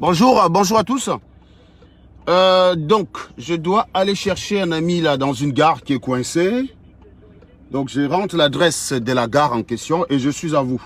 Bonjour, bonjour à tous. Donc, je dois aller chercher un ami là dans une gare qui est coincée. Donc, je rentre l'adresse de la gare en question et je suis à vous.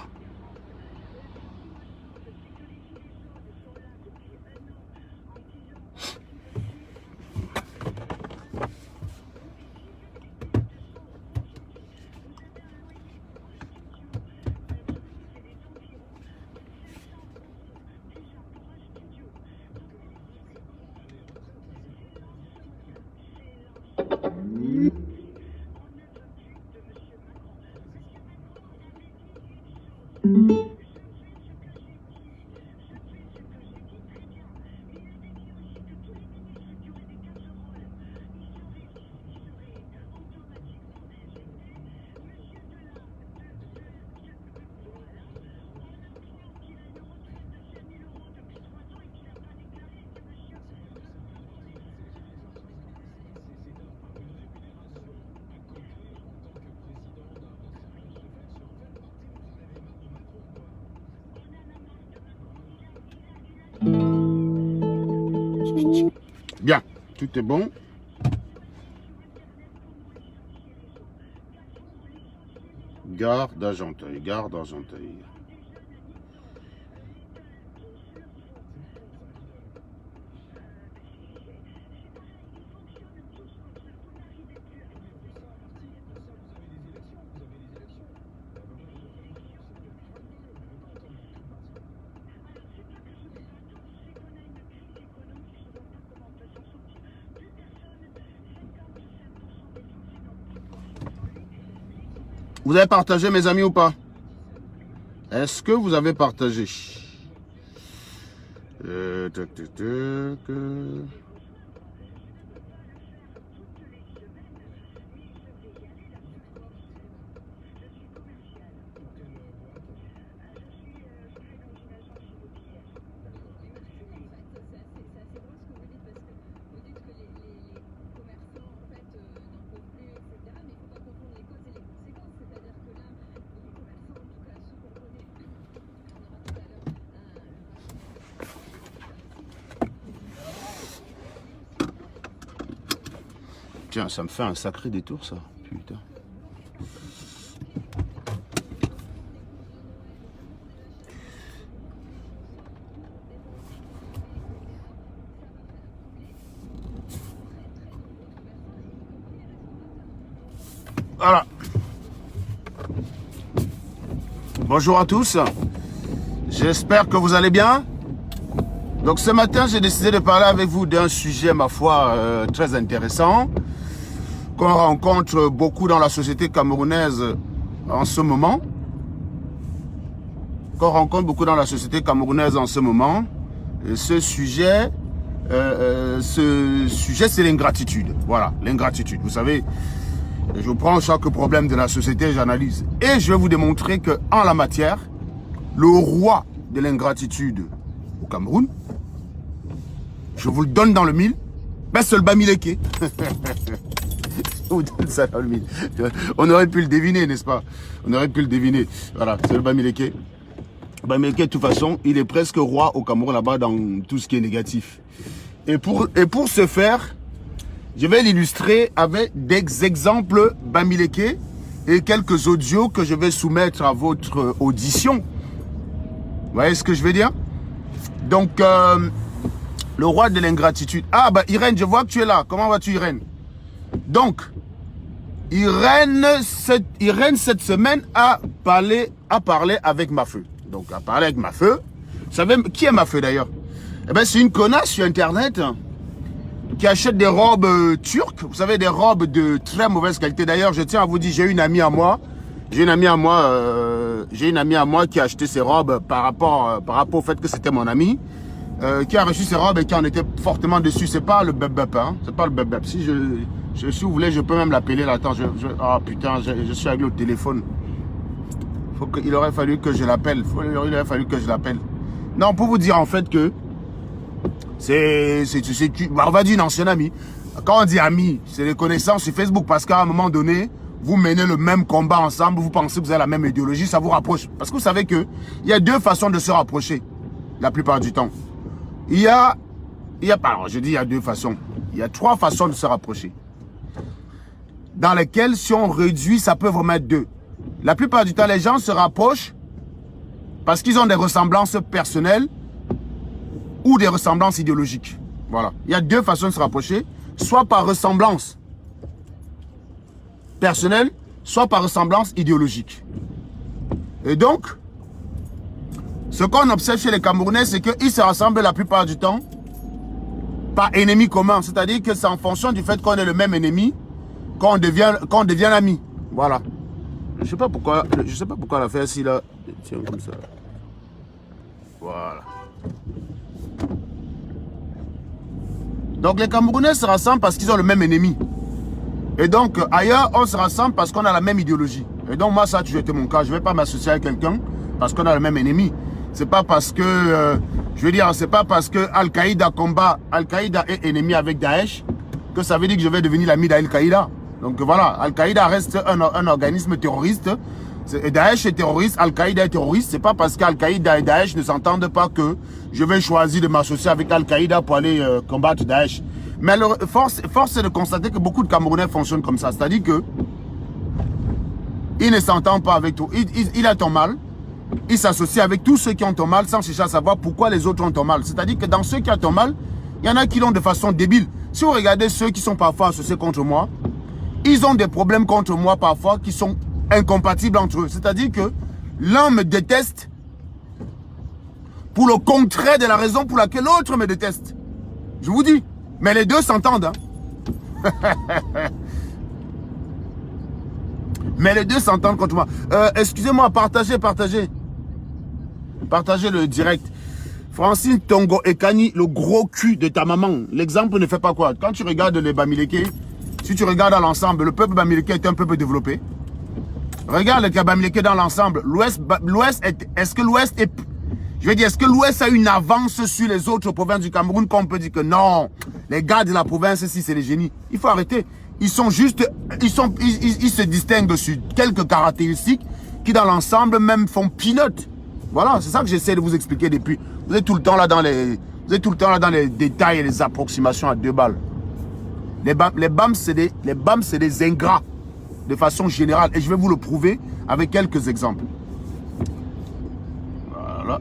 Bien, tout est bon. Gare d'Argenteuil, gare d'Argenteuil. Vous avez partagé, mes amis, ou pas? Est-ce que vous avez partagé? Tac, tac, tac. Tiens, ça me fait un sacré détour, ça. Putain. Voilà. Bonjour à tous. J'espère que vous allez bien. Donc ce matin, j'ai décidé de parler avec vous d'un sujet, ma foi, très intéressant, qu'on rencontre beaucoup dans la société camerounaise en ce moment. Et ce sujet, c'est l'ingratitude. Voilà, l'ingratitude. Vous savez, je prends chaque problème de la société, j'analyse. Et je vais vous démontrer qu'en la matière, le roi de l'ingratitude au Cameroun, je vous le donne dans le mille, ben c'est le Bamileke. On aurait pu le deviner, n'est-ce pas? On aurait pu le deviner. Voilà, c'est le Bamileke. Bamileke, de toute façon, il est presque roi au Cameroun là-bas dans tout ce qui est négatif. Et pour ce faire, je vais l'illustrer avec des exemples Bamileke et quelques audios que je vais soumettre à votre audition. Vous voyez ce que je veux dire? Donc, le roi de l'ingratitude. Ah, bah Irène, je vois que tu es là. Comment vas-tu, Irène? Donc, Irène, cette semaine, a parlé avec Mafeu. Donc, a parlé avec Mafeu. Vous savez, qui est Mafeu d'ailleurs? Eh bien, c'est une connasse sur Internet qui achète des robes turques. Vous savez, des robes de très mauvaise qualité. D'ailleurs, je tiens à vous dire, j'ai une amie à moi qui a acheté ces robes par rapport au fait que c'était mon ami. Qui a reçu ces robes et qui en était fortement dessus. C'est pas le bep-bep, hein. C'est pas le bep-bep. Si vous voulez, je peux même l'appeler là. Attends, ah putain, je suis avec le téléphone. Il aurait fallu que je l'appelle. Non, pour vous dire en fait que on va dire une ancienne amie. Quand on dit ami, c'est les connaissances sur Facebook parce qu'à un moment donné, vous menez le même combat ensemble, vous pensez que vous avez la même idéologie, ça vous rapproche. Parce que vous savez qu'il y a deux façons de se rapprocher la plupart du temps. Il y a pardon, je dis il y a deux façons. Il y a trois façons de se rapprocher. Dans lesquelles, si on réduit, ça peut vraiment être deux. La plupart du temps, les gens se rapprochent parce qu'ils ont des ressemblances personnelles ou des ressemblances idéologiques. Voilà. Il y a deux façons de se rapprocher. Soit par ressemblance personnelle, soit par ressemblance idéologique. Et donc, ce qu'on observe chez les Camerounais, c'est qu'ils se rassemblent la plupart du temps par ennemi commun. C'est-à-dire que c'est en fonction du fait qu'on est le même ennemi qu'on devient amis. Voilà. Je sais pas pourquoi elle a fait ainsi là. Tiens, comme ça. Voilà. Donc les Camerounais se rassemblent parce qu'ils ont le même ennemi. Et donc ailleurs, on se rassemble parce qu'on a la même idéologie. Et donc moi, ça a toujours été mon cas. Je ne vais pas m'associer avec quelqu'un parce qu'on a le même ennemi. C'est pas parce que, je veux dire, c'est pas parce que Al-Qaïda combat, Al-Qaïda est ennemi avec Daesh, que ça veut dire que je vais devenir l'ami d'Al-Qaïda. Donc voilà, Al-Qaïda reste un organisme terroriste. Daesh est terroriste, Al-Qaïda est terroriste. C'est pas parce qu'Al-Qaïda et Daesh ne s'entendent pas que je vais choisir de m'associer avec Al-Qaïda pour aller combattre Daesh. Mais force est de constater que beaucoup de Camerounais fonctionnent comme ça. C'est-à-dire que il ne s'entend pas avec tout. Il a ton mal. Il s'associe avec tous ceux qui ont ton mal sans chercher à savoir pourquoi les autres ont ton mal. C'est-à-dire que dans ceux qui ont ton mal, il y en a qui l'ont de façon débile. Si vous regardez ceux qui sont parfois associés contre moi, ils ont des problèmes contre moi parfois qui sont incompatibles entre eux. C'est-à-dire que l'un me déteste pour le contraire de la raison pour laquelle l'autre me déteste. Je vous dis. Mais les deux s'entendent. Hein. Mais les deux s'entendent contre moi. Excusez-moi, partagez le direct. Francine Tongo Ekani, le gros cul de ta maman. L'exemple ne fait pas quoi. Quand tu regardes les Bamileke, si tu regardes à l'ensemble, le peuple Bamileke est un peuple développé. Regarde les Bamileke dans l'ensemble. Est-ce que l'Ouest est... Je veux dire, est-ce que l'Ouest a une avance sur les autres provinces du Cameroun qu'on peut dire que non, les gars de la province, si c'est les génies. Il faut arrêter. Ils sont juste, ils se distinguent sur quelques caractéristiques qui dans l'ensemble même font peanut. Voilà, c'est ça que j'essaie de vous expliquer depuis. Vous êtes tout le temps là dans les détails et les approximations à deux balles. Les BAM, c'est des ingrats de façon générale. Et je vais vous le prouver avec quelques exemples. Voilà.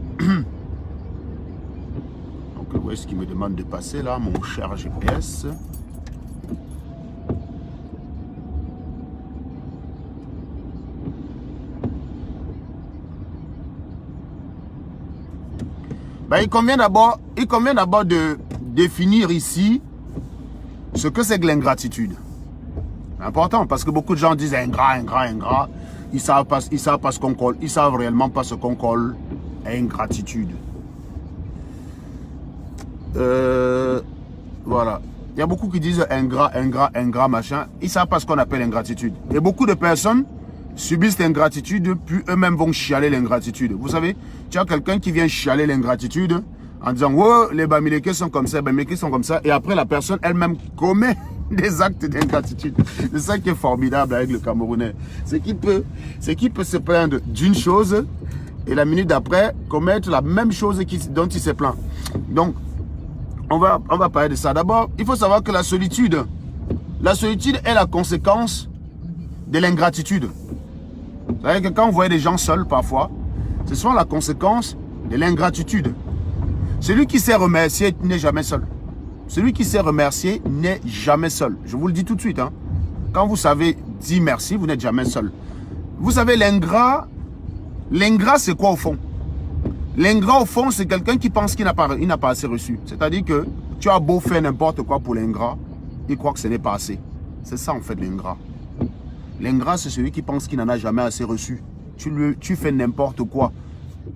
Donc, où est-ce qu'il me demande de passer là, mon cher GPS? Ben, il convient d'abord de définir ici ce que c'est que l'ingratitude. C'est important parce que beaucoup de gens disent ingrat. Ils savent pas ce qu'on colle. Ils savent réellement pas ce qu'on colle à ingratitude. Voilà. Il y a beaucoup qui disent ingrat, machin. Ils savent pas ce qu'on appelle ingratitude. Et beaucoup de personnes subissent l'ingratitude, puis eux-mêmes vont chialer l'ingratitude. Vous savez, tu as quelqu'un qui vient chialer l'ingratitude en disant « Ouais, les Bamileke sont comme ça, les Bamileke sont comme ça », et après la personne elle-même commet des actes d'ingratitude. C'est ça qui est formidable avec le Camerounais. C'est qu'il peut se plaindre d'une chose et la minute d'après commettre la même chose dont il se plaint. Donc, on va parler de ça. D'abord, il faut savoir que la solitude est la conséquence de l'ingratitude. Vous savez que quand vous voyez des gens seuls parfois, c'est souvent la conséquence de l'ingratitude. Celui qui sait remercier n'est jamais seul. Celui qui sait remercier n'est jamais seul. Je vous le dis tout de suite. Hein. Quand vous savez dire merci, vous n'êtes jamais seul. Vous savez, l'ingrat, c'est quoi au fond? L'ingrat, au fond, c'est quelqu'un qui pense qu'il n'a pas assez reçu. C'est-à-dire que tu as beau faire n'importe quoi pour l'ingrat, il croit que ce n'est pas assez. C'est ça, en fait, l'ingrat. L'ingrat, c'est celui qui pense qu'il n'en a jamais assez reçu. Tu fais n'importe quoi.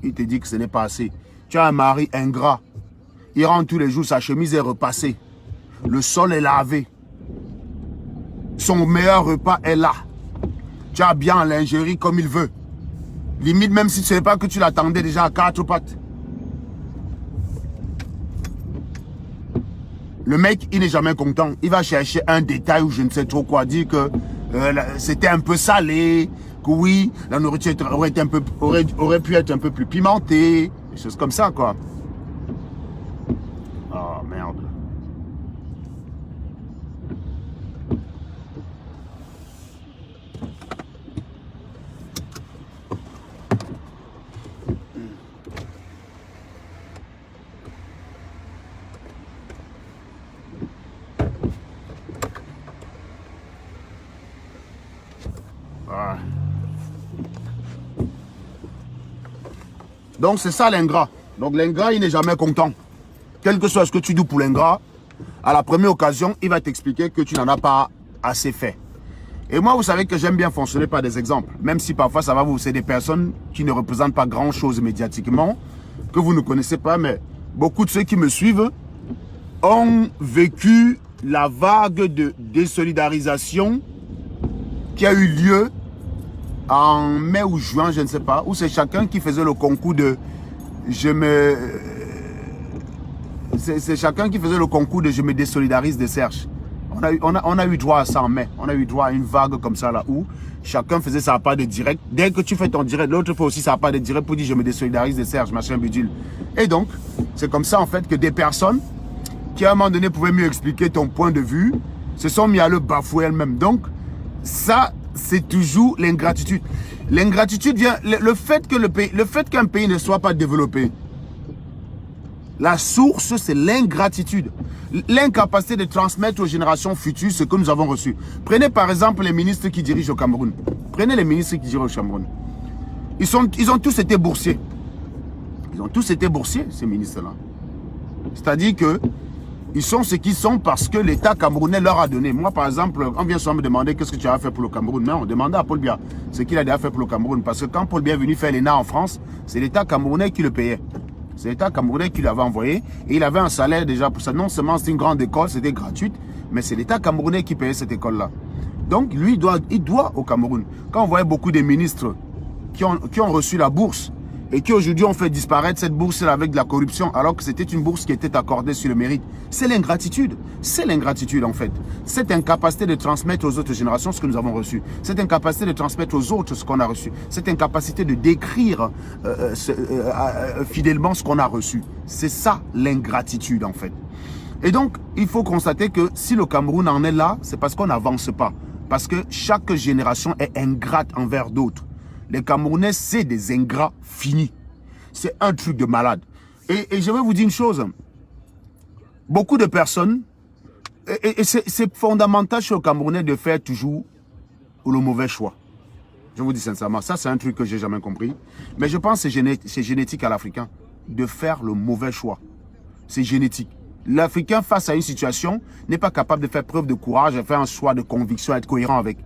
Il te dit que ce n'est pas assez. Tu as un mari ingrat. Il rentre tous les jours, sa chemise est repassée. Le sol est lavé. Son meilleur repas est là. Tu as bien en lingerie comme il veut. Limite, même si tu ne sais pas que tu l'attendais déjà à 4 pattes. Le mec, il n'est jamais content. Il va chercher un détail ou je ne sais trop quoi, dire que c'était un peu salé, que oui, la nourriture aurait pu être un peu plus pimentée, des choses comme ça, quoi. merde. Voilà. Donc c'est ça l'ingrat. Donc l'ingrat, il n'est jamais content. Quel que soit ce que tu dis pour l'ingrat, à la première occasion, il va t'expliquer que tu n'en as pas assez fait. Et moi, vous savez que j'aime bien fonctionner par des exemples. Même si parfois, ça va vous... C'est des personnes qui ne représentent pas grand-chose médiatiquement, que vous ne connaissez pas, mais beaucoup de ceux qui me suivent ont vécu la vague de désolidarisation qui a eu lieu en mai ou juin, je ne sais pas, où c'est chacun qui faisait le concours de... C'est chacun qui faisait le concours de je me désolidarise de Serge. On a eu droit à ça en mai. On a eu droit à une vague comme ça là où chacun faisait sa part de direct. Dès que tu fais ton direct, l'autre fait aussi sa part de direct pour dire je me désolidarise de Serge, machin bidule. Et donc, c'est comme ça en fait que des personnes qui à un moment donné pouvaient mieux expliquer ton point de vue se sont mis à le bafouer elles-mêmes. Donc, ça, c'est toujours l'ingratitude. L'ingratitude vient, le fait qu'un pays ne soit pas développé, la source, c'est l'ingratitude. L'incapacité de transmettre aux générations futures ce que nous avons reçu. Prenez par exemple les ministres qui dirigent au Cameroun. Prenez les ministres qui dirigent au Cameroun. Ils ont tous été boursiers. Ils ont tous été boursiers, ces ministres-là. C'est-à-dire que ils sont ce qu'ils sont parce que l'État camerounais leur a donné. Moi, par exemple, on vient souvent me demander qu'est-ce que tu as fait pour le Cameroun. Non, on demandait à Paul Biya ce qu'il a déjà fait pour le Cameroun. Parce que quand Paul Biya est venu faire l'ENA en France, c'est l'État camerounais qui le payait. C'est l'État camerounais qui l'avait envoyé. Et il avait un salaire déjà pour ça. Non seulement c'était une grande école, c'était gratuite, mais c'est l'État camerounais qui payait cette école-là. Donc, lui, il doit au Cameroun. Quand on voyait beaucoup de ministres qui ont reçu la bourse, et qui aujourd'hui ont fait disparaître cette bourse-là avec de la corruption, alors que c'était une bourse qui était accordée sur le mérite. C'est l'ingratitude. C'est l'ingratitude en fait. Cette incapacité de transmettre aux autres générations ce que nous avons reçu. Cette incapacité de transmettre aux autres ce qu'on a reçu. Cette incapacité de décrire fidèlement ce qu'on a reçu. C'est ça l'ingratitude en fait. Et donc, il faut constater que si le Cameroun en est là, c'est parce qu'on n'avance pas. Parce que chaque génération est ingrate envers d'autres. Les Camerounais, c'est des ingrats finis. C'est un truc de malade. Et je vais vous dire une chose. Beaucoup de personnes, et c'est fondamental chez le Camerounais de faire toujours le mauvais choix. Je vous dis sincèrement, ça c'est un truc que j'ai jamais compris. Mais je pense que c'est génétique à l'Africain de faire le mauvais choix. C'est génétique. L'Africain face à une situation n'est pas capable de faire preuve de courage et faire un choix de conviction, être cohérent avec.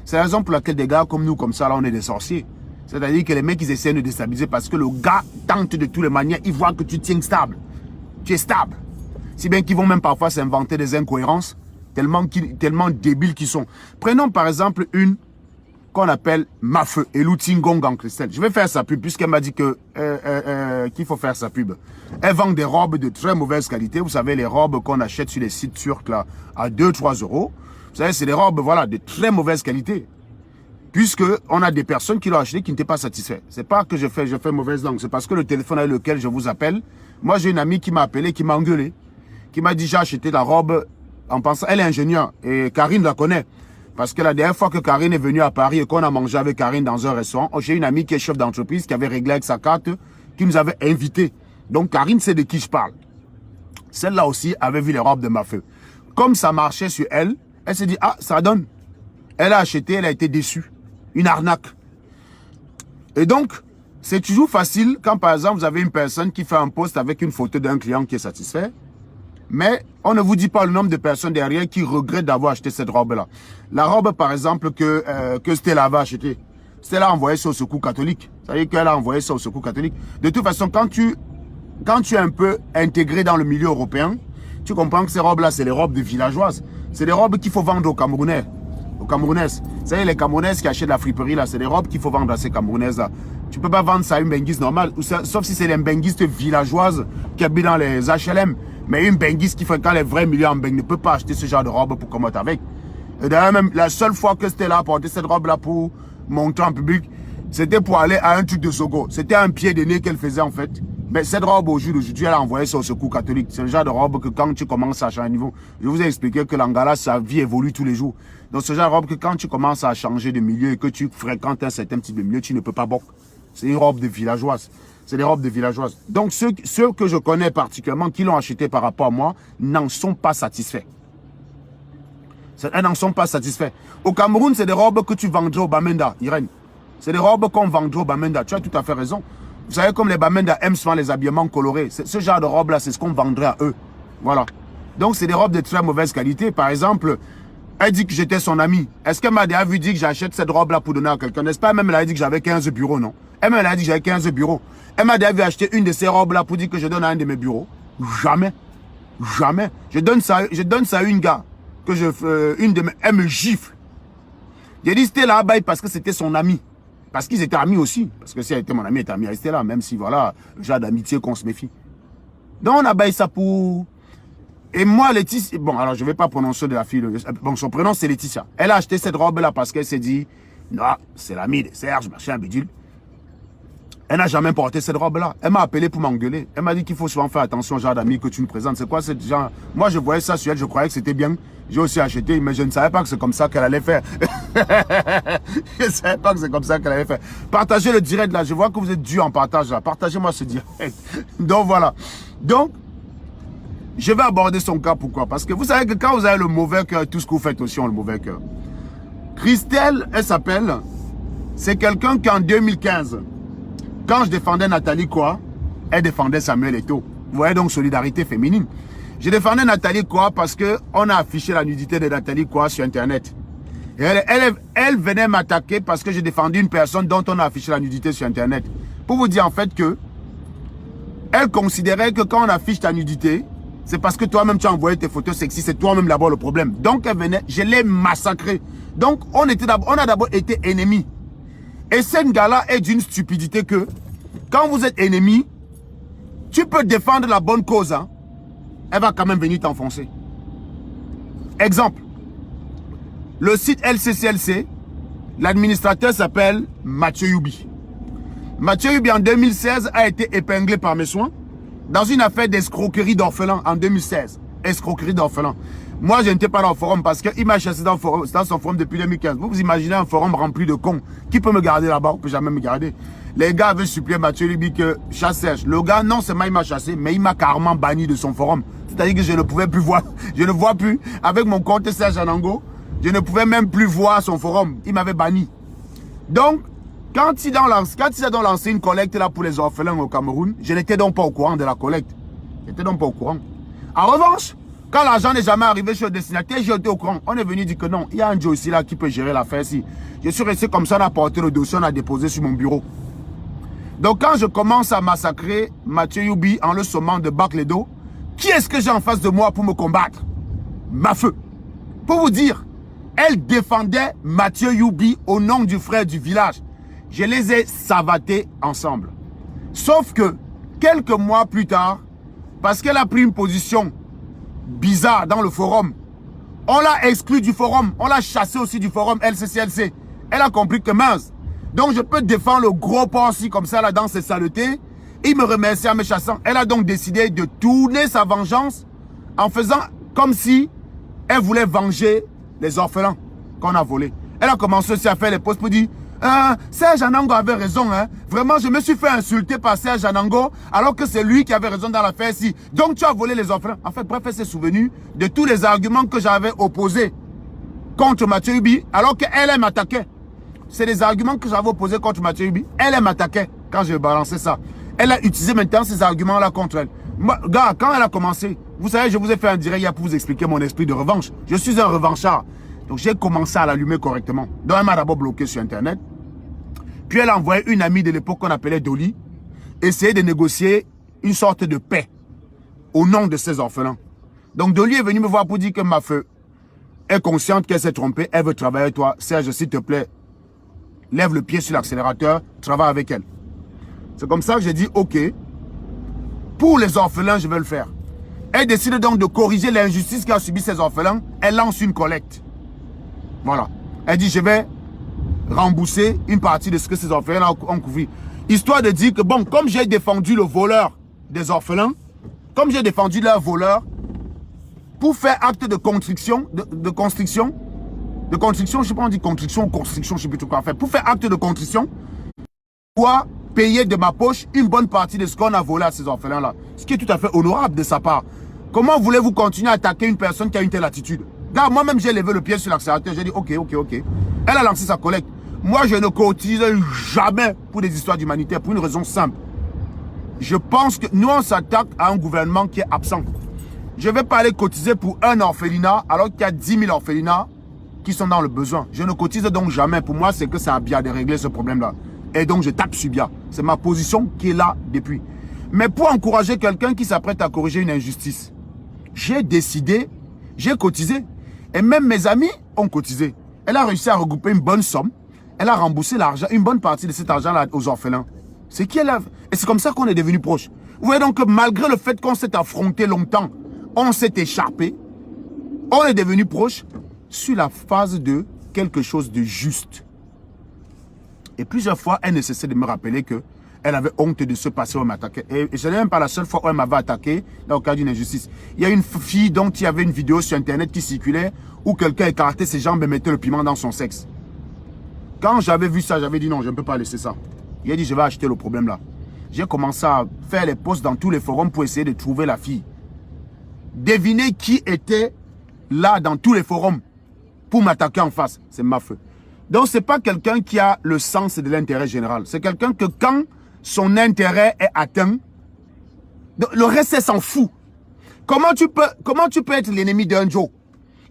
C'est la raison pour laquelle des gars comme nous, comme ça, là, on est des sorciers. C'est-à-dire que les mecs, ils essaient de déstabiliser parce que le gars tente de toutes les manières, il voit que tu tiens stable. Tu es stable. Si bien qu'ils vont même parfois s'inventer des incohérences, tellement débiles qu'ils sont. Prenons par exemple une qu'on appelle Mafeu, Elou Tingong en Christelle. Je vais faire sa pub puisqu'elle m'a dit que qu'il faut faire sa pub. Elle vend des robes de très mauvaise qualité. Vous savez, les robes qu'on achète sur les sites turcs là à 2-3 euros. Vous savez, c'est des robes, voilà, de très mauvaise qualité. Puisque on a des personnes qui l'ont acheté qui n'étaient pas satisfaits. C'est pas que je fais mauvaise langue. C'est parce que le téléphone avec lequel je vous appelle, moi j'ai une amie qui m'a appelé, qui m'a engueulé, qui m'a dit j'ai acheté la robe en pensant, elle est ingénieure et Karine la connaît. Parce que la dernière fois que Karine est venue à Paris et qu'on a mangé avec Karine dans un restaurant, j'ai une amie qui est chef d'entreprise qui avait réglé avec sa carte, qui nous avait invités. Donc Karine sait de qui je parle. Celle-là aussi avait vu les robes de Mafeu. Comme ça marchait sur elle, elle s'est dit, ah, ça donne. Elle a acheté, elle a été déçue. Une arnaque. Et donc, c'est toujours facile quand, par exemple, vous avez une personne qui fait un post avec une photo d'un client qui est satisfait. Mais on ne vous dit pas le nombre de personnes derrière qui regrettent d'avoir acheté cette robe-là. La robe, par exemple, que Stella avait achetée. Stella a envoyé ça au Secours catholique. Ça veut dire qu'elle a envoyé ça au Secours catholique. De toute façon, quand tu es un peu intégré dans le milieu européen, tu comprends que ces robes-là, c'est les robes de villageoises. C'est des robes qu'il faut vendre aux Camerounais. Aux Camerounaises. Vous savez, les Camerounaises qui achètent la friperie, là, c'est des robes qu'il faut vendre à ces Camerounaises-là. Tu ne peux pas vendre ça à une benguise normale, sauf si c'est les benguistes villageoises qui habitent dans les HLM. Mais une benguiste qui fréquente les vrais milieux en Beng ne peut pas acheter ce genre de robe pour commettre avec. Et d'ailleurs, même la seule fois que Stella a porté cette robe-là pour montrer en public, C'était pour aller à un truc de Sogo. C'était un pied de nez qu'elle faisait en fait. Mais cette robe au jour d'aujourd'hui, elle a envoyé ça au secours catholique. C'est le genre de robe que quand tu commences à changer de niveau, je vous ai expliqué que l'Angala, sa vie évolue tous les jours. Donc ce genre de robe que quand tu commences à changer de milieu et que tu fréquentes un certain type de milieu, tu ne peux pas boire. C'est une robe de villageoise. C'est des robes de villageoises. Donc ceux que je connais particulièrement, qui l'ont acheté par rapport à moi, n'en sont pas satisfaits. Elles n'en sont pas satisfaits. Au Cameroun, c'est des robes que tu vendrais au Bamenda, Irène. C'est des robes qu'on vendrait au Bamenda. Tu as tout à fait raison. Vous savez, comme les Bamenda aiment souvent les habillements colorés. Ce genre de robes-là, c'est ce qu'on vendrait à eux. Voilà. Donc, c'est des robes de très mauvaise qualité. Par exemple, elle dit que j'étais son ami. Est-ce qu'elle m'a déjà vu dire que j'achète cette robe-là pour donner à quelqu'un? N'est-ce pas? Même elle a dit que j'avais 15 bureaux, non? Elle m'a dit que j'avais 15 bureaux. Elle m'a déjà vu acheter une de ces robes-là pour dire que je donne à un de mes bureaux. Jamais. Jamais. Je donne ça à une gars. Elle me gifle. J'ai dit c'était là parce que c'était son ami. Parce qu'ils étaient amis aussi. Parce que si elle était mon ami, elle était amie à Stella. Même si voilà, le genre d'amitié qu'on se méfie. Donc on a baillé ça pour... Et moi, Laetitia... Bon, alors je ne vais pas prononcer de la fille. Bon, son prénom c'est Laetitia. Elle a acheté cette robe-là parce qu'elle s'est dit... Non, c'est l'ami de Serge, machin, bidule. Elle n'a jamais porté cette robe-là. Elle m'a appelé pour m'engueuler. Elle m'a dit qu'il faut souvent faire attention au genre d'amis que tu me présentes. C'est quoi ce genre? Moi, je voyais ça sur elle, je croyais que c'était bien. J'ai aussi acheté, mais je ne savais pas que c'est comme ça qu'elle allait faire. Je ne savais pas que c'est comme ça qu'elle allait faire. Partagez le direct là. Je vois que vous êtes dû en partage là. Partagez-moi ce direct. Donc voilà. Donc, je vais aborder son cas. Pourquoi? Parce que vous savez que quand vous avez le mauvais cœur, tout ce que vous faites aussi ont le mauvais cœur. Christelle, elle s'appelle. C'est quelqu'un qui en 2015... Quand je défendais Nathalie Koa, elle défendait Samuel Eto'o. Vous voyez donc solidarité féminine. Je défendais Nathalie Koa parce qu'on a affiché la nudité de Nathalie Koa sur Internet. Et elle venait m'attaquer parce que j'ai défendu une personne dont on a affiché la nudité sur Internet. Pour vous dire en fait que elle considérait que quand on affiche ta nudité, c'est parce que toi-même tu as envoyé tes photos sexy, c'est toi-même d'abord le problème. Donc elle venait, je l'ai massacrée. Donc on a d'abord été ennemis. Et cette gars-là est d'une stupidité que, quand vous êtes ennemis, tu peux défendre la bonne cause, hein, elle va quand même venir t'enfoncer. Exemple, le site LCCLC, l'administrateur s'appelle Mathieu Youbi. Mathieu Youbi en 2016 a été épinglé par mes soins dans une affaire d'escroquerie d'orphelin en 2016. Escroquerie d'orphelin. Moi, je n'étais pas dans le forum parce qu'il m'a chassé dans son forum depuis 2015. Vous imaginez un forum rempli de cons. Qui peut me garder là-bas? On ne peut jamais me garder. Les gars avaient supplié Mathieu Libi que chasse Serge. Le gars, non seulement il m'a chassé, mais il m'a carrément banni de son forum. C'est-à-dire que je ne pouvais plus voir. Je ne vois plus. Avec mon compte Serge Anango, je ne pouvais même plus voir son forum. Il m'avait banni. Donc, quand il a donc lancé une collecte là pour les orphelins au Cameroun, je n'étais donc pas au courant de la collecte. Je n'étais donc pas au courant. En revanche, quand l'argent n'est jamais arrivé chez le destinataire, j'ai été au courant. On est venu dire que non, il y a un Joe ici là qui peut gérer l'affaire ici. Je suis resté comme ça, on a porté le dossier, on a déposé sur mon bureau. Donc quand je commence à massacrer Mathieu Youbi en le sommant de Bacledo, qui est-ce que j'ai en face de moi pour me combattre? Ma feu. Pour vous dire, elle défendait Mathieu Youbi au nom du frère du village. Je les ai savatés ensemble. Sauf que, quelques mois plus tard, parce qu'elle a pris une position bizarre dans le forum, on l'a exclu du forum, on l'a chassé aussi du forum LCCLC. Elle a compris que mince. Donc je peux défendre le gros porc-ci comme ça là dans ses saletés. Il me remercie en me chassant. Elle a donc décidé de tourner sa vengeance en faisant comme si elle voulait venger les orphelins qu'on a volés. Elle a commencé aussi à faire les posts pour dire Serge Anango avait raison, hein. Vraiment, je me suis fait insulter par Serge Anango alors que c'est lui qui avait raison dans l'affaire ici. Donc tu as volé les orphelins. En fait, bref, elle s'est souvenue de tous les arguments que j'avais opposés contre Mathieu Youbi alors qu'elle m'attaquait. C'est des arguments que j'avais opposés contre Mathieu Youbi. Elle m'attaquait quand je balançais ça. Elle a utilisé maintenant ces arguments-là contre elle. Moi, gars, quand elle a commencé, vous savez, je vous ai fait un direct hier pour vous expliquer mon esprit de revanche. Je suis un revanchard. Donc j'ai commencé à l'allumer correctement. Donc elle m'a d'abord bloqué sur Internet. Puis elle a envoyé une amie de l'époque qu'on appelait Dolly, essayer de négocier une sorte de paix au nom de ses orphelins. Donc Dolly est venue me voir pour dire que ma feu est consciente qu'elle s'est trompée, elle veut travailler avec toi. Serge, s'il te plaît, lève le pied sur l'accélérateur, travaille avec elle. C'est comme ça que j'ai dit, ok, pour les orphelins, je vais le faire. Elle décide donc de corriger l'injustice qu'a subi ses orphelins. Elle lance une collecte. Voilà. Elle dit, je vais rembourser une partie de ce que ces orphelins ont couvert. Histoire de dire que, bon, comme j'ai défendu le voleur des orphelins, comme j'ai défendu leur voleur, pour faire acte de construction, de construction, je sais pas, on dit construction ou construction, je sais plus tout quoi faire. Pour faire acte de construction, je dois payer de ma poche une bonne partie de ce qu'on a volé à ces orphelins-là. Ce qui est tout à fait honorable de sa part. Comment voulez-vous continuer à attaquer une personne qui a une telle attitude? Là, moi-même, j'ai levé le pied sur l'accélérateur, j'ai dit, ok. Elle a lancé sa collecte. Moi, je ne cotise jamais pour des histoires d'humanitaire, pour une raison simple. Je pense que nous, on s'attaque à un gouvernement qui est absent. Je ne vais pas aller cotiser pour un orphelinat alors qu'il y a 10 000 orphelinats qui sont dans le besoin. Je ne cotise donc jamais. Pour moi, c'est que ça a bien de régler ce problème-là. Et donc, je tape sur bien. C'est ma position qui est là depuis. Mais pour encourager quelqu'un qui s'apprête à corriger une injustice, j'ai décidé, j'ai cotisé. Et même mes amis ont cotisé. Elle a réussi à regrouper une bonne somme. Elle a remboursé l'argent, une bonne partie de cet argent-là aux orphelins. C'est qui elle a... Et c'est comme ça qu'on est devenus proches. Vous voyez donc que malgré le fait qu'on s'est affronté longtemps, on s'est écharpé, on est devenus proches sur la phase de quelque chose de juste. Et plusieurs fois, elle ne cessait de me rappeler que elle avait honte de se passer où elle m'attaquait. Et ce n'est même pas la seule fois où elle m'avait attaqué dans le cas d'une injustice. Il y a une fille dont il y avait une vidéo sur Internet qui circulait où quelqu'un écartait ses jambes et mettait le piment dans son sexe. Quand j'avais vu ça, j'avais dit non, je ne peux pas laisser ça. Il a dit je vais acheter le problème là. J'ai commencé à faire les posts dans tous les forums pour essayer de trouver la fille. Devinez qui était là dans tous les forums pour m'attaquer en face. C'est ma feu. Donc ce n'est pas quelqu'un qui a le sens de l'intérêt général. C'est quelqu'un que quand son intérêt est atteint, le reste s'en fout. Comment tu peux être l'ennemi d'un Joe?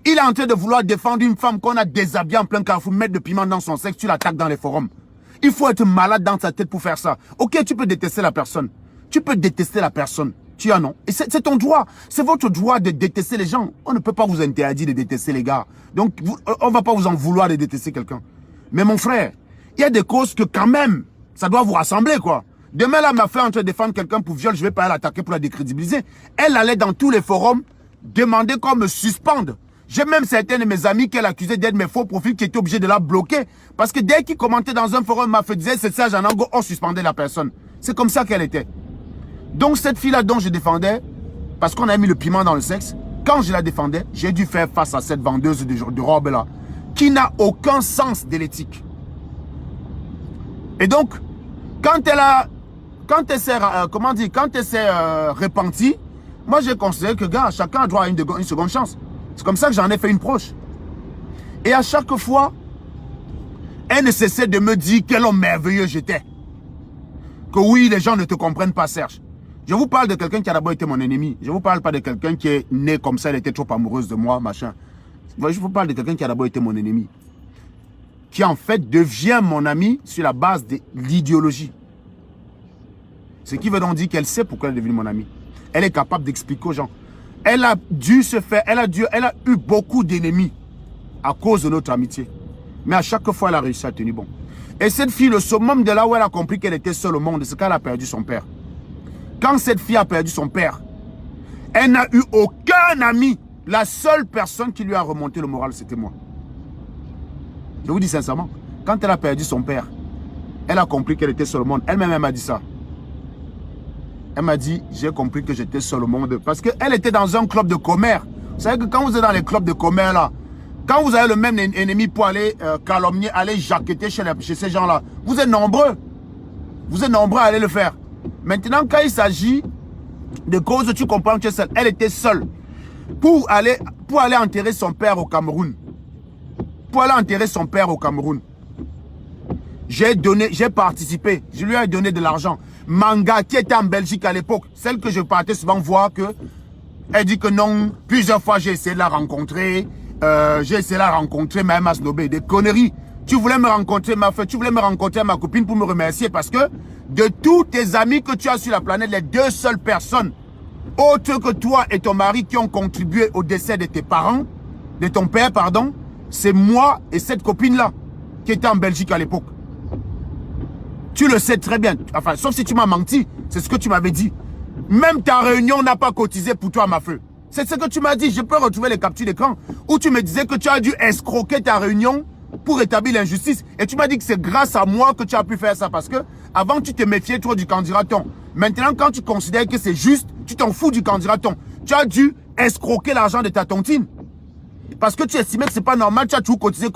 Il est en train de vouloir défendre une femme qu'on a déshabillée en plein carrefour, mettre de piment dans son sexe, tu l'attaques dans les forums. Il faut être malade dans sa tête pour faire ça. Ok, tu peux détester la personne. Tu peux détester la personne. Tu as non. Et c'est ton droit. C'est votre droit de détester les gens. On ne peut pas vous interdire de détester les gars. Donc, on ne va pas vous en vouloir de détester quelqu'un. Mais mon frère, il y a des causes que quand même, ça doit vous rassembler, quoi. Demain, là, ma fille est en train de défendre quelqu'un pour viol, je ne vais pas l'attaquer pour la décrédibiliser. Elle allait dans tous les forums demander qu'on me suspende. J'ai même certains de mes amis qu'elle accusait d'être mes faux profils qui étaient obligés de la bloquer. Parce que dès qu'ils commentaient dans un forum, ma fille disait c'est ça, Janango, on suspendait la personne. C'est comme ça qu'elle était. Donc cette fille-là dont je défendais, parce qu'on a mis le piment dans le sexe, quand je la défendais, j'ai dû faire face à cette vendeuse de robes-là, qui n'a aucun sens de l'éthique. Et donc, quand elle s'est repentie, moi j'ai considéré que, gars, chacun a droit à une seconde chance. C'est comme ça que j'en ai fait une proche. Et à chaque fois, elle ne cessait de me dire quel homme merveilleux j'étais. Que oui, les gens ne te comprennent pas, Serge. Je vous parle de quelqu'un qui a d'abord été mon ennemi. Je ne vous parle pas de quelqu'un qui est né comme ça, elle était trop amoureuse de moi, machin. Je vous parle de quelqu'un qui a d'abord été mon ennemi. Qui en fait devient mon ami sur la base de l'idéologie. Ce qui veut donc dire qu'elle sait pourquoi elle est devenue mon amie. Elle est capable d'expliquer aux gens. Elle a dû se faire, elle a eu beaucoup d'ennemis à cause de notre amitié. Mais à chaque fois, elle a réussi à tenir bon. Et cette fille, le summum de là où elle a compris qu'elle était seule au monde, c'est qu'elle a perdu son père. Quand cette fille a perdu son père, elle n'a eu aucun ami. La seule personne qui lui a remonté le moral, c'était moi. Je vous dis sincèrement, quand elle a perdu son père, elle a compris qu'elle était seule au monde. Elle-même, elle m'a dit ça. Elle m'a dit, j'ai compris que j'étais seul au monde. Parce qu'elle était dans un club de commère. Vous savez que quand vous êtes dans les clubs de commère là, quand vous avez le même ennemi pour aller calomnier, aller jaqueter chez ces gens-là, vous êtes nombreux. Vous êtes nombreux à aller le faire. Maintenant, quand il s'agit de causes, tu comprends que tu es seul. Elle était seule. Pour aller enterrer son père au Cameroun. Pour aller enterrer son père au Cameroun. J'ai participé. Je lui ai donné de l'argent. Manga, qui était en Belgique à l'époque, celle que je partais souvent voir, elle dit que non, plusieurs fois j'ai essayé de la rencontrer, mais elle m'a snobé, des conneries. Tu voulais me rencontrer, tu voulais me rencontrer ma copine pour me remercier parce que de tous tes amis que tu as sur la planète, les deux seules personnes, autres que toi et ton mari qui ont contribué au décès de tes parents, de ton père, pardon, c'est moi et cette copine-là qui était en Belgique à l'époque. Tu le sais très bien. Enfin, sauf si tu m'as menti. C'est ce que tu m'avais dit. Même ta réunion n'a pas cotisé pour toi, ma feu. C'est ce que tu m'as dit. Je peux retrouver les captures d'écran où tu me disais que tu as dû escroquer ta réunion pour établir l'injustice. Et tu m'as dit que c'est grâce à moi que tu as pu faire ça. Parce que avant, tu te méfiais trop du candidaton. Maintenant, quand tu considères que c'est juste, tu t'en fous du candidaton. Tu as dû escroquer l'argent de ta tontine. Parce que tu estimais que c'est pas normal, tu as toujours cotisé.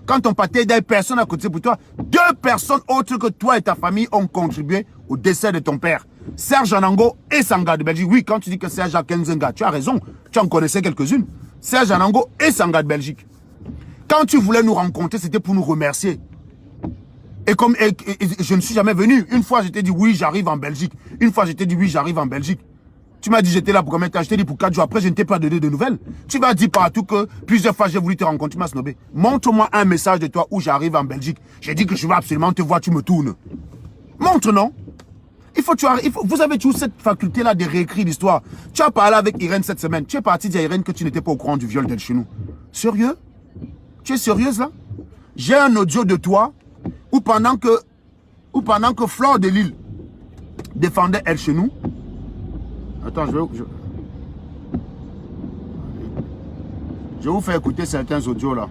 Quand ton pâté d'aide, personne n'a cotisé pour toi. 2 personnes autres que toi et ta famille ont contribué au décès de ton père. Serge Anango et Sanga de Belgique. Oui, quand tu dis que Serge a 15 gars, tu as raison. Tu en connaissais quelques-unes. Serge Anango et Sanga de Belgique. Quand tu voulais nous rencontrer, c'était pour nous remercier. Et comme je ne suis jamais venu. Une fois, je t'ai dit oui, j'arrive en Belgique. Une fois, je t'ai dit oui, j'arrive en Belgique. Tu m'as dit j'étais là pour combien de temps? Je t'ai dit pour 4 jours. Après, je ne t'ai pas donné de nouvelles. Tu m'as dit partout que plusieurs fois j'ai voulu te rencontrer. Tu m'as snobé. Montre-moi un message de toi où j'arrive en Belgique. J'ai dit que je veux absolument te voir, tu me tournes. Montre, non? Vous avez toujours cette faculté-là de réécrire l'histoire. Tu as parlé avec Irène cette semaine. Tu es parti dire à Irène que tu n'étais pas au courant du viol d'El Chenou. Sérieux? Tu es sérieuse là? J'ai un audio de toi où pendant que Flore de Lille défendait El Chenou. Attends, je vais vous faire écouter certains audios là.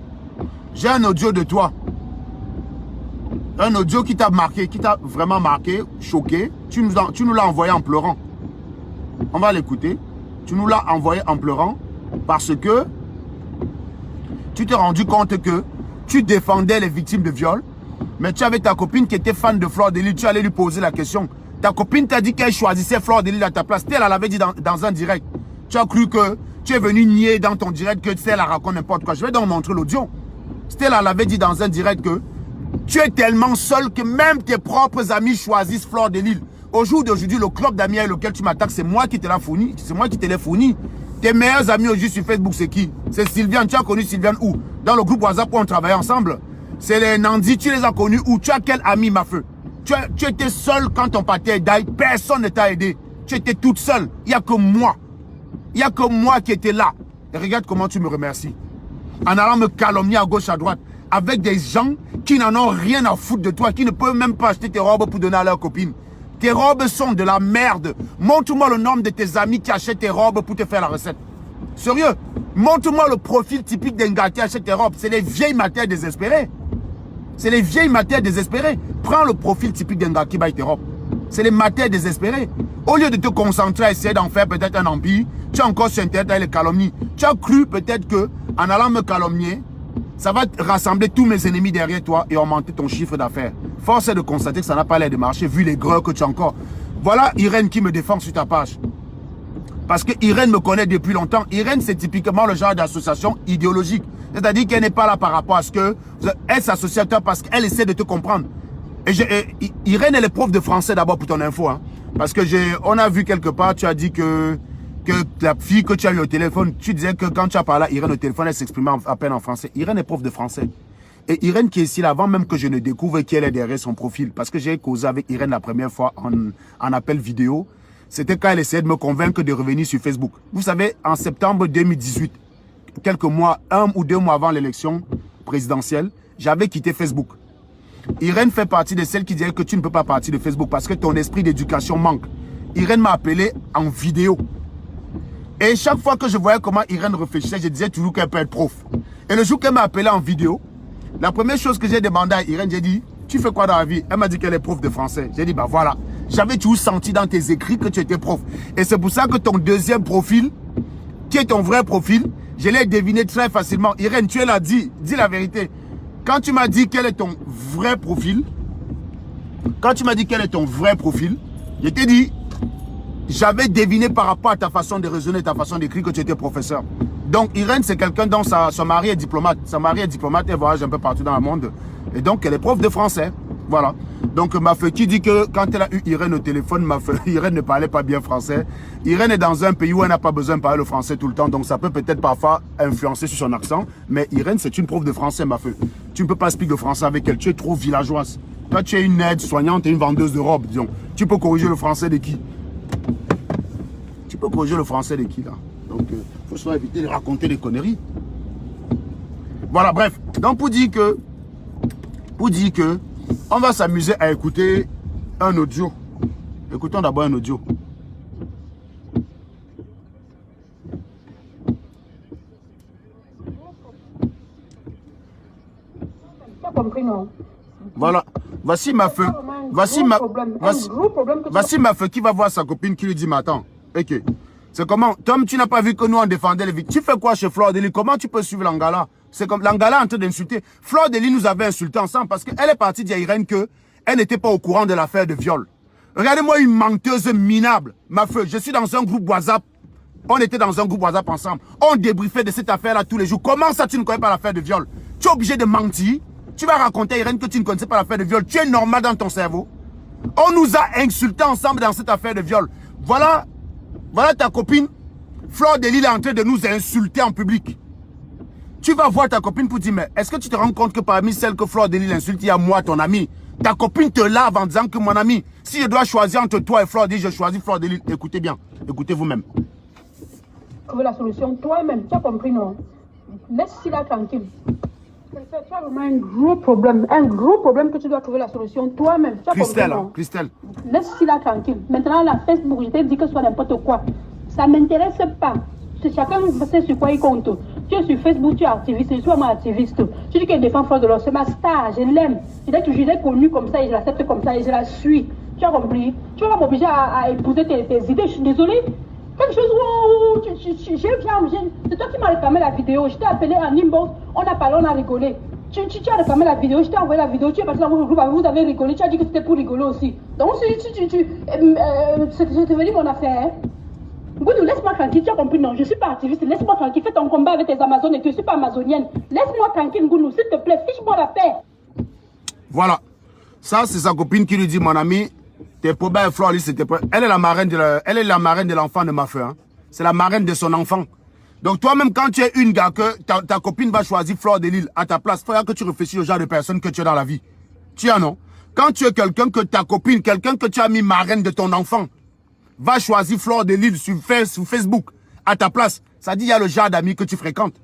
J'ai un audio de toi. Un audio qui t'a marqué, qui t'a vraiment marqué, choqué. Tu nous l'as envoyé en pleurant. On va l'écouter. Tu nous l'as envoyé en pleurant parce que tu t'es rendu compte que tu défendais les victimes de viol, mais tu avais ta copine qui était fan de Flore de Lille. Tu allais lui poser la question. Ta copine t'a dit qu'elle choisissait Flore de Lille à ta place. Elle l'avait dit dans un direct. Tu as cru que tu es venu nier dans ton direct que Stella raconte n'importe quoi. Je vais donc montrer l'audio. Stella l'avait dit dans un direct que tu es tellement seul que même tes propres amis choisissent Flore de Lille. Au jour d'aujourd'hui, le club d'amis avec lequel tu m'attaques, c'est moi qui te l'ai fourni. C'est moi qui te l'ai fourni. Tes meilleurs amis aujourd'hui sur Facebook, c'est qui? C'est Sylviane. Tu as connu Sylviane où? Dans le groupe WhatsApp où on travaillait ensemble. C'est les Nandi. Tu les as connus où? Tu as quel ami, ma feu? Tu étais seul quand ton pâté d'ail. Personne ne t'a aidé. Tu étais toute seule. Il n'y a que moi. Il n'y a que moi qui étais là. Et regarde comment tu me remercies. En allant me calomnier à gauche, à droite. Avec des gens qui n'en ont rien à foutre de toi. Qui ne peuvent même pas acheter tes robes pour donner à leurs copines. Tes robes sont de la merde. Montre-moi le nombre de tes amis qui achètent tes robes pour te faire la recette. Sérieux. Montre-moi le profil typique d'un gars qui achète tes robes. C'est les vieilles matières désespérées. C'est les vieilles matières désespérées. Prends le profil typique d'un gars qui baille tes robes. C'est les matières désespérées. Au lieu de te concentrer à essayer d'en faire peut-être un empire, tu es encore sur Internet avec les calomnies. Tu as cru peut-être que en allant me calomnier, ça va rassembler tous mes ennemis derrière toi et augmenter ton chiffre d'affaires. Force est de constater que ça n'a pas l'air de marcher vu les greux que tu as encore. Voilà Irène qui me défend sur ta page. Parce que Irène me connaît depuis longtemps. Irène, c'est typiquement le genre d'association idéologique. C'est-à-dire qu'elle n'est pas là par rapport à ce que... Elle s'associe à toi parce qu'elle essaie de te comprendre. Irène, elle est prof de français d'abord pour ton info. Hein. Parce que on a vu quelque part, tu as dit que la fille que tu as eu au téléphone, tu disais que quand tu as parlé à Irène au téléphone, elle s'exprimait à peine en français. Irène est prof de français. Et Irène qui est ici, là, avant même que je ne découvre qui elle est derrière son profil, parce que j'ai causé avec Irène la première fois en appel vidéo, c'était quand elle essayait de me convaincre de revenir sur Facebook. Vous savez, en septembre 2018, quelques mois, 1 ou 2 mois avant l'élection présidentielle, j'avais quitté Facebook. Irène fait partie de celles qui disaient que tu ne peux pas partir de Facebook parce que ton esprit d'éducation manque. Irène m'a appelé en vidéo. Et chaque fois que je voyais comment Irène réfléchissait, je disais toujours qu'elle peut être prof. Et le jour qu'elle m'a appelé en vidéo, la première chose que j'ai demandé à Irène, j'ai dit, tu fais quoi dans la vie? Elle m'a dit qu'elle est prof de français. J'ai dit, bah voilà. J'avais toujours senti dans tes écrits que tu étais prof. Et c'est pour ça que ton deuxième profil, qui est ton vrai profil, je l'ai deviné très facilement. Irène, tu es là, dis la vérité. Quand tu m'as dit quel est ton vrai profil, je t'ai dit, j'avais deviné par rapport à ta façon de raisonner, ta façon d'écrire que tu étais professeur. Donc Irène, c'est quelqu'un dont son mari est diplomate. Son mari est diplomate, elle voyage un peu partout dans le monde. Et donc, elle est prof de français. Voilà. Donc, ma fille qui dit que quand elle a eu Irène au téléphone, ma fille, Irène ne parlait pas bien français. Irène est dans un pays où elle n'a pas besoin de parler le français tout le temps. Donc, ça peut peut-être parfois influencer sur son accent. Mais Irène, c'est une prof de français, ma fille. Tu ne peux pas expliquer le français avec elle. Tu es trop villageoise. Toi, tu es une aide-soignante et une vendeuse de robes, disons. Tu peux corriger le français de qui? Tu peux corriger le français de qui, là? Donc, il faut soit éviter de raconter des conneries. Voilà, bref. Donc, pour dire que, on va s'amuser à écouter un audio. Écoutons d'abord un audio. non. Voilà. Voici ma feu. Voici ma feu qui va voir sa copine qui lui dit, mais attends, ok. C'est comment? Tom, tu n'as pas vu que nous on défendait les victimes. Tu fais quoi chez Fleur Delis? Comment tu peux suivre Langala? C'est comme Langala est en train d'insulter. Fleur Delis nous avait insulté ensemble parce qu'elle est partie dire à Irène qu'elle n'était pas au courant de l'affaire de viol. Regardez-moi une menteuse minable. Ma feu, je suis dans un groupe WhatsApp. On était dans un groupe WhatsApp ensemble. On débriefait de cette affaire-là tous les jours. Comment ça, tu ne connais pas l'affaire de viol? Tu es obligé de mentir. Tu vas raconter à Irène que tu ne connaissais pas l'affaire de viol. Tu es normal dans ton cerveau. On nous a insultés ensemble dans cette affaire de viol. Voilà ta copine. Fleur Delis est en train de nous insulter en public. Tu vas voir ta copine pour dire, mais est-ce que tu te rends compte que parmi celles que Fleur Delis insulte, il y a moi, ton ami? Ta copine te lave en disant que mon ami, si je dois choisir entre toi et Fleur Delis, je choisis Fleur Delis. Écoutez bien. Écoutez vous-même. Trouver la solution toi-même. Tu as compris, non? Laisse-la tranquille. Tu as vraiment un gros problème que tu dois trouver la solution toi-même. Christelle, Christelle. Laisse-la tranquille. Maintenant, la Facebook, je t'ai dit que ce soit n'importe quoi. Ça ne m'intéresse pas. Chacun sait sur quoi il compte. Tu es sur Facebook, tu es activiste, je suis moi activiste. Tu dis qu'elle défend Fleur de l'Or, c'est ma star, je l'aime. Je l'ai connue comme ça et je l'accepte comme ça et je la suis. Tu as compris? Tu vas m'obliger à épouser tes idées, je suis désolée. Quelque chose où c'est toi qui m'as réclamé la vidéo. Je t'ai appelé en inbox, on a parlé, on a rigolé. Tu as réclamé la vidéo, je t'ai envoyé la vidéo, tu es parti dans votre groupe, vous avez rigolé, tu as dit que c'était pour rigoler aussi. Donc je te veux dire mon affaire. Hein? Goudou, laisse-moi tranquille, tu as compris, non, je ne suis pas activiste, laisse-moi tranquille, fais ton combat avec tes Amazones et tu ne suis pas amazonienne. Laisse-moi tranquille, Goudou, s'il te plaît, fiche-moi la paix. Voilà. Ça, c'est sa copine qui lui dit, mon ami, tes problèmes, Fleur, elle est la marraine de l'enfant de ma feu. Hein. C'est la marraine de son enfant. Donc toi-même, quand tu es une gars, que ta copine va choisir Fleur Delis à ta place, il faut que tu réfléchisses au genre de personne que tu es dans la vie. Tu as, non? Quand tu es quelqu'un que ta copine, quelqu'un que tu as mis marraine de ton enfant, va choisir Fleur Delis sur Facebook à ta place, ça dit il y a le genre d'amis que tu fréquentes.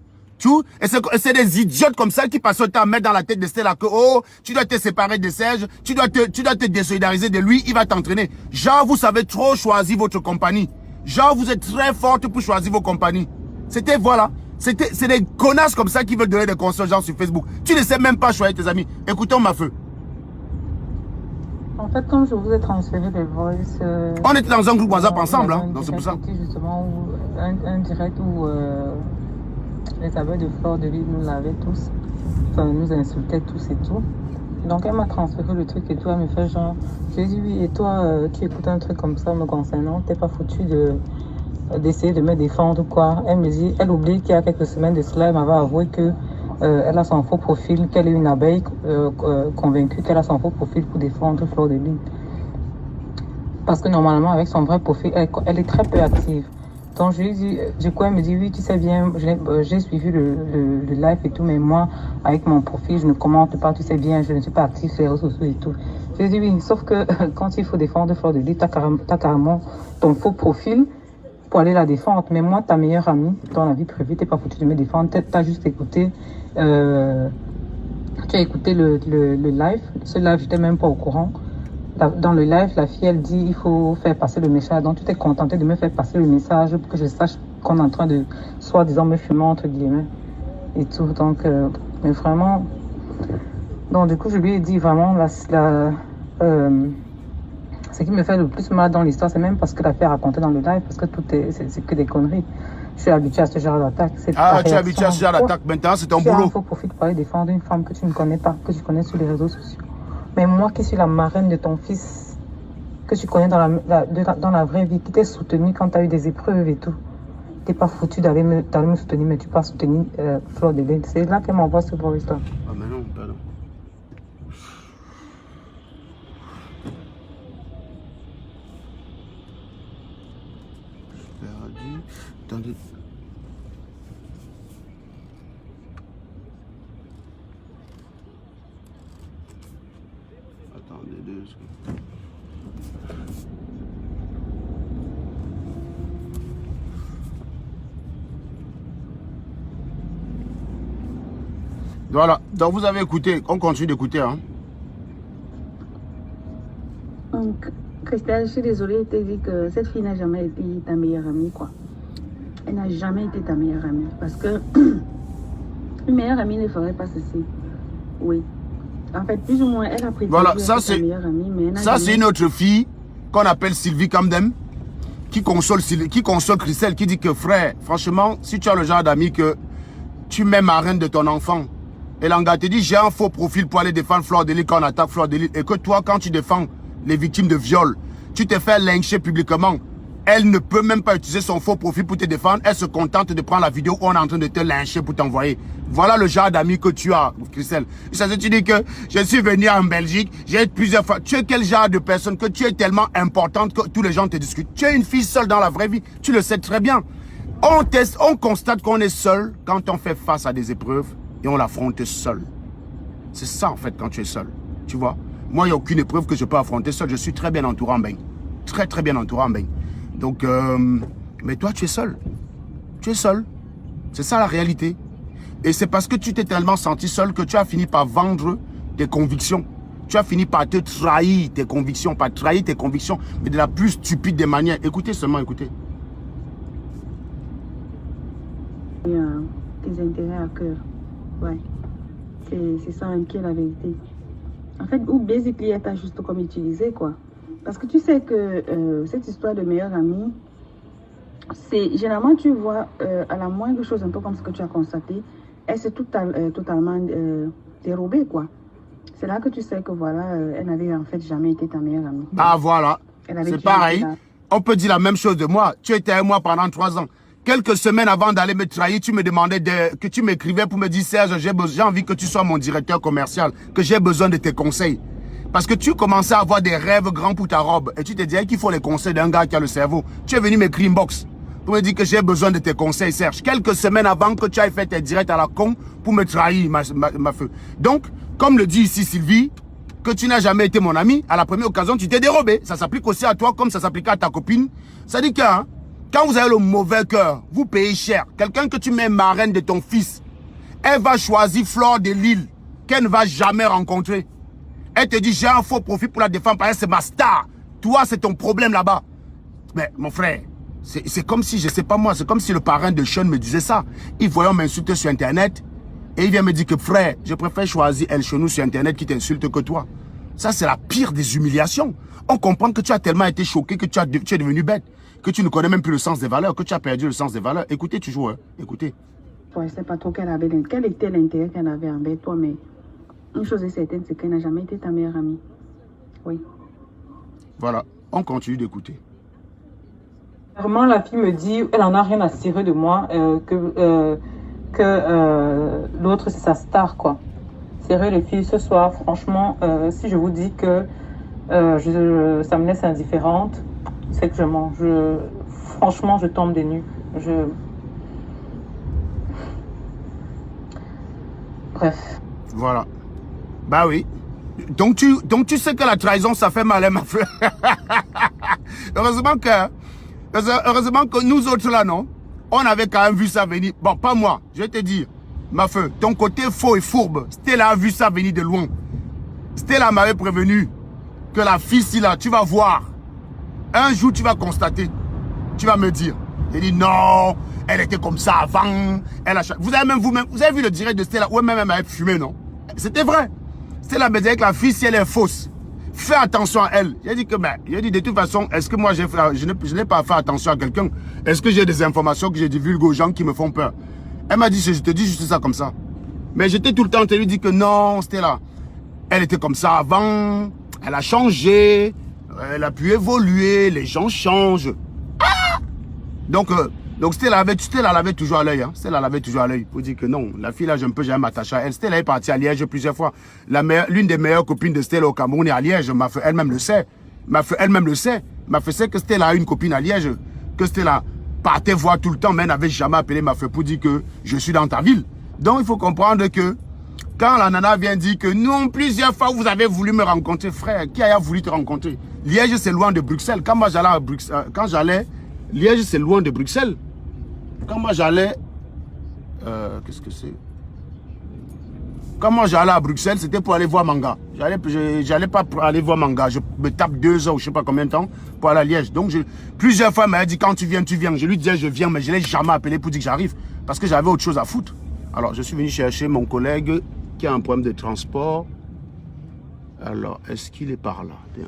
Et c'est des idiotes comme ça qui passent le temps à mettre dans la tête de Stella que oh, tu dois te séparer de Serge, tu dois te désolidariser de lui, il va t'entraîner. Genre, vous savez trop choisir votre compagnie. Genre, vous êtes très forte pour choisir vos compagnies. C'est des connasses comme ça qui veulent donner des conseils aux gens sur Facebook. Tu ne sais même pas choisir tes amis. Écoutons ma feu. En fait, comme je vous ai transféré les voices... on était dans un groupe WhatsApp ensemble, hein, donc c'est pour ça. Justement, un direct où les abeilles de Fleur Delis nous lavaient tous, enfin nous insultaient tous et tout. Donc elle m'a transféré le truc et tout, elle me fait genre... Je lui ai dit oui, et toi, tu écoutes un truc comme ça me concernant, t'es pas foutu d'essayer de me défendre quoi. Elle me dit, elle oublie qu'il y a quelques semaines de cela, elle m'avait avoué que elle a son faux profil, qu'elle est une abeille convaincue qu'elle a son faux profil pour défendre Fleur Delis. Parce que normalement, avec son vrai profil, elle est très peu active. Donc je lui dis, elle me dit, oui, tu sais bien, j'ai suivi le live et tout, mais moi, avec mon profil, je ne commente pas, tu sais bien, je ne suis pas active sur les réseaux sociaux et tout. Je lui ai dit, oui, sauf que quand il faut défendre Fleur Delis, tu as carrément ton faux profil pour aller la défendre. Mais moi, ta meilleure amie, dans la vie privée, tu n'es pas foutu de me défendre, tu as juste écouté... tu as écouté le live. Ce live, je n'étais même pas au courant. Dans le live, la fille, elle dit il faut faire passer le message. Donc, tu t'es contenté de me faire passer le message pour que je sache qu'on est en train de, soi-disant, me fumer, entre guillemets, et tout. Donc, mais vraiment... Donc, du coup, je lui ai dit vraiment, ce qui me fait le plus mal dans l'histoire, c'est même parce que la fille a raconté dans le live, parce que c'est que des conneries. Je suis habitué à ce genre d'attaque. Ah, tu es habitué à ce genre d'attaque. Maintenant, c'est ton boulot. Il faut profiter pour aller défendre une femme que tu ne connais pas, que tu connais sur les réseaux sociaux. Mais moi qui suis la marraine de ton fils, que tu connais dans la vraie vie, qui t'ai soutenu quand tu as eu des épreuves et tout, tu n'es pas foutu d'aller me soutenir, mais tu peux soutenir Fleur Delis. C'est là qu'elle m'envoie ce beau histoire. Ah, mais non, pardon. Attendez. Attendez 2 secondes. Voilà, donc vous avez écouté, on continue d'écouter. Hein. Donc, Christelle, je suis désolée de te dire que cette fille n'a jamais été ta meilleure amie, quoi. Elle n'a jamais été ta meilleure amie. Parce que une meilleure amie ne ferait pas ceci. Oui. En fait, plus ou moins, elle a pris Voilà, ça sa meilleure amie, mais elle n'a ça jamais- c'est une autre fille qu'on appelle Sylvie Camden, qui console Christelle, qui dit que frère, franchement, si tu as le genre d'ami que tu mets marraine de ton enfant, et l'anga te dit j'ai un faux profil pour aller défendre Fleur de Lys quand on attaque Fleur de Lys, et que toi quand tu défends les victimes de viol, tu te fais lyncher publiquement, elle ne peut même pas utiliser son faux profil pour te défendre, elle se contente de prendre la vidéo où on est en train de te lyncher pour t'envoyer. Voilà le genre d'ami que tu as, Christelle. Ça tu dis que je suis venu en Belgique, j'ai plusieurs fois. Tu es quel genre de personne que tu es tellement importante que tous les gens te discutent. Tu es une fille seule dans la vraie vie, tu le sais très bien. On constate qu'on est seul quand on fait face à des épreuves et on l'affronte seul. C'est ça en fait quand tu es seul, tu vois. Moi, il n'y a aucune épreuve que je peux affronter seul. Je suis très bien entouré en bain. Très très bien entouré en bain. Donc, mais toi, tu es seul. Tu es seul. C'est ça la réalité. Et c'est parce que tu t'es tellement senti seul que tu as fini par vendre tes convictions. Tu as fini par te trahir tes convictions, par trahir tes convictions, mais de la plus stupide des manières. Écoutez seulement, écoutez. Tes intérêts à cœur. Ouais. C'est ça qui est la vérité. En fait, ou basically, elle t'a juste comme utilisé, quoi. Parce que tu sais que cette histoire de meilleure amie, c'est généralement, tu vois, à la moindre chose, un peu comme ce que tu as constaté, elle s'est totalement dérobée, quoi. C'est là que tu sais que, voilà, elle n'avait en fait jamais été ta meilleure amie. Ah, voilà. C'est pareil. On peut dire la même chose de moi. Tu étais avec moi pendant 3 ans. Quelques semaines avant d'aller me trahir, tu me demandais que tu m'écrivais pour me dire, Serge, j'ai envie que tu sois mon directeur commercial, que j'ai besoin de tes conseils. Parce que tu commençais à avoir des rêves grands pour ta robe. Et tu te disais qu'il faut les conseils d'un gars qui a le cerveau. Tu es venu m'écrire inbox pour me dire que j'ai besoin de tes conseils, Serge. Quelques semaines avant que tu ailles fait tes directs à la con pour me trahir, ma feu. Donc, comme le dit ici Sylvie, que tu n'as jamais été mon ami, à la première occasion, tu t'es dérobé. Ça s'applique aussi à toi comme ça s'applique à ta copine. Ça dit que, hein, quand vous avez le mauvais cœur, vous payez cher. Quelqu'un que tu mets marraine de ton fils, elle va choisir Fleur de Lys, qu'elle ne va jamais rencontrer. Elle te dit, j'ai un faux profil pour la défendre, parce que c'est ma star. Toi, c'est ton problème là-bas. Mais mon frère, c'est comme si, je sais pas moi, c'est comme si le parrain de Sean me disait ça. Il voyait m'insulter sur Internet, et il vient me dire que frère, je préfère choisir El Chenou sur Internet qui t'insulte que toi. Ça, c'est la pire des humiliations. On comprend que tu as tellement été choqué que tu es devenu bête, que tu ne connais même plus le sens des valeurs, que tu as perdu le sens des valeurs. Écoutez, tu joues, hein? Écoutez. Je ne sais pas trop quel était l'intérêt qu'elle avait envers toi, mais une chose est certaine, c'est qu'elle n'a jamais été ta meilleure amie. Oui. Voilà, on continue d'écouter. Vraiment, la fille me dit, elle en a rien à cirer de moi, que l'autre c'est sa star, quoi. Sérieux les filles, ce soir, franchement, si je vous dis que ça me laisse indifférente, c'est que je mens. Franchement, je tombe des nues. Bref. Voilà. Bah oui. Donc tu sais que la trahison, ça fait mal, hein, ma frère. Heureusement que nous autres là, non, on avait quand même vu ça venir. Bon, pas moi, je vais te dire, ma feu, ton côté faux et fourbe, Stella a vu ça venir de loin. Stella m'avait prévenu que la fille, si là, tu vas voir. Un jour, tu vas constater. Tu vas me dire. J'ai dit non, elle était comme ça avant. Vous avez vu le direct de Stella où même elle m'avait fumé, non? C'était vrai. Stella me disait que la fille, si elle est fausse, fais attention à elle. J'ai dit que, de toute façon, est-ce que moi, je n'ai pas fait attention à quelqu'un? Est-ce que j'ai des informations que je divulgue aux gens qui me font peur? Elle m'a dit, je te dis juste ça comme ça. Mais j'étais tout le temps en train de lui dire que non, Stella, elle était comme ça avant, elle a changé, elle a pu évoluer, les gens changent. Ah! Donc Stella l'avait toujours à l'œil. Hein. Stella l'avait toujours à l'œil. Pour dire que non, la fille là, je ne peux jamais m'attacher à elle. Stella est partie à Liège plusieurs fois. L'une des meilleures copines de Stella au Cameroun est à Liège. Elle-même le sait. Ma fille sait que Stella a une copine à Liège. Que Stella partait voir tout le temps, mais elle n'avait jamais appelé ma fille pour dire que je suis dans ta ville. Donc il faut comprendre que quand la nana vient dire que non, plusieurs fois vous avez voulu me rencontrer, frère, qui a voulu te rencontrer? Liège, c'est loin de Bruxelles. Quand moi j'allais à Bruxelles, Liège, c'est loin de Bruxelles. Quand moi j'allais, qu'est-ce que c'est? Quand moi j'allais à Bruxelles, c'était pour aller voir Manga. J'allais pas pour aller voir Manga. Je me tape 2 heures ou je sais pas combien de temps pour aller à Liège. Donc plusieurs fois, elle m'a dit quand tu viens, tu viens. Je lui disais je viens, mais je l'ai jamais appelé pour dire que j'arrive parce que j'avais autre chose à foutre. Alors je suis venu chercher mon collègue qui a un problème de transport. Alors, est-ce qu'il est par là? Bien.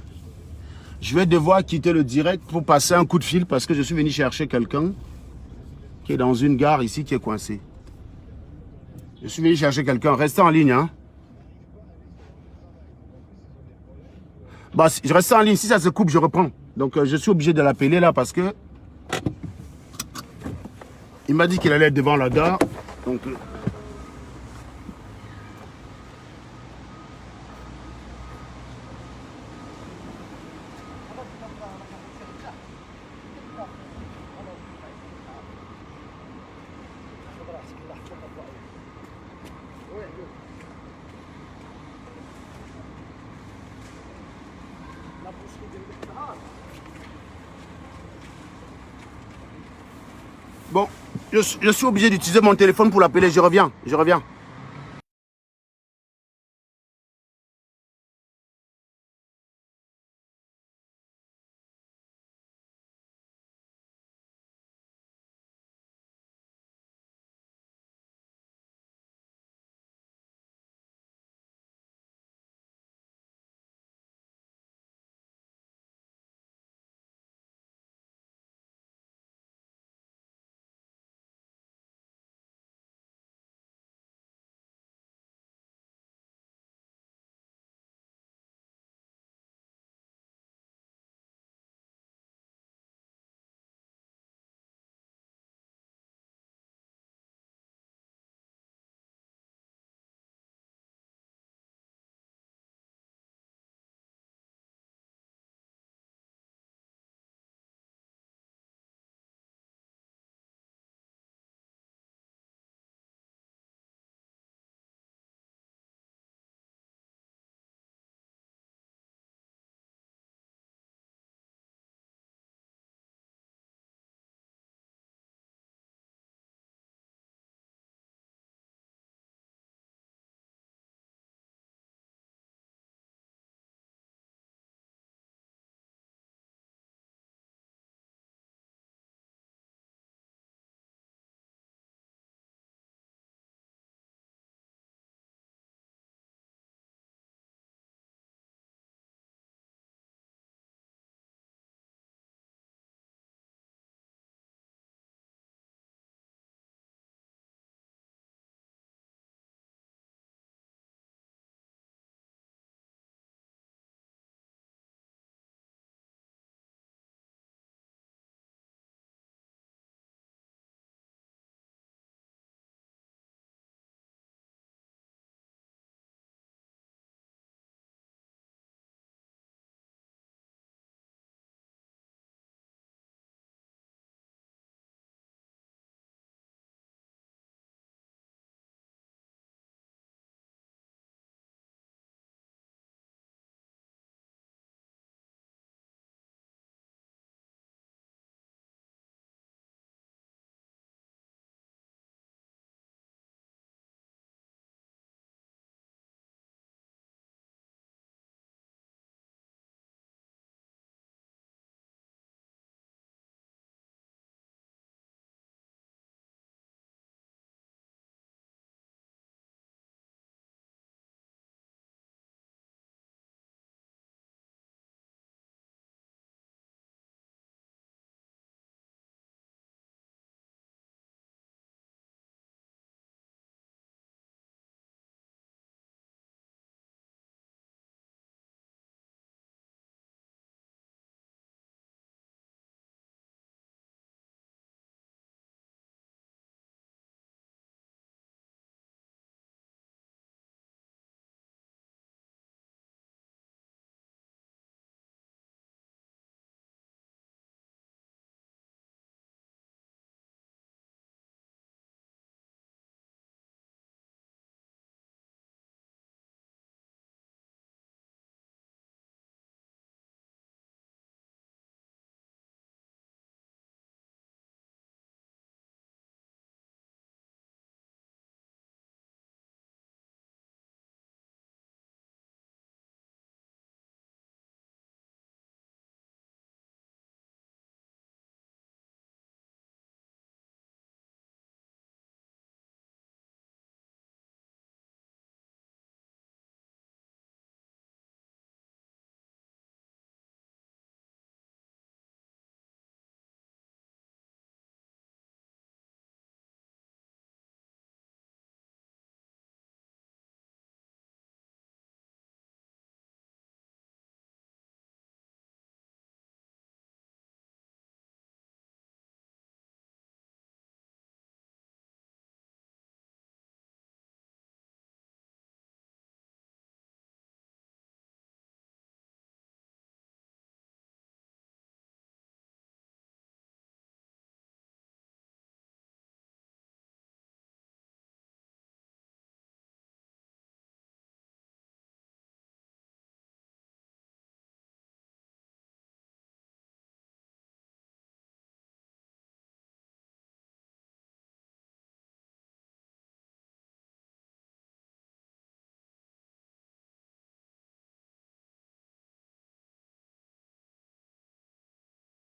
Je vais devoir quitter le direct pour passer un coup de fil parce que je suis venu chercher quelqu'un qui est dans une gare ici qui est coincé. Je suis venu chercher quelqu'un. Restez en ligne, hein. Bah, je reste en ligne. Si ça se coupe, je reprends. Donc, je suis obligé de l'appeler là parce que il m'a dit qu'il allait être devant la gare. Donc, bon, je suis obligé d'utiliser mon téléphone pour l'appeler. Je reviens.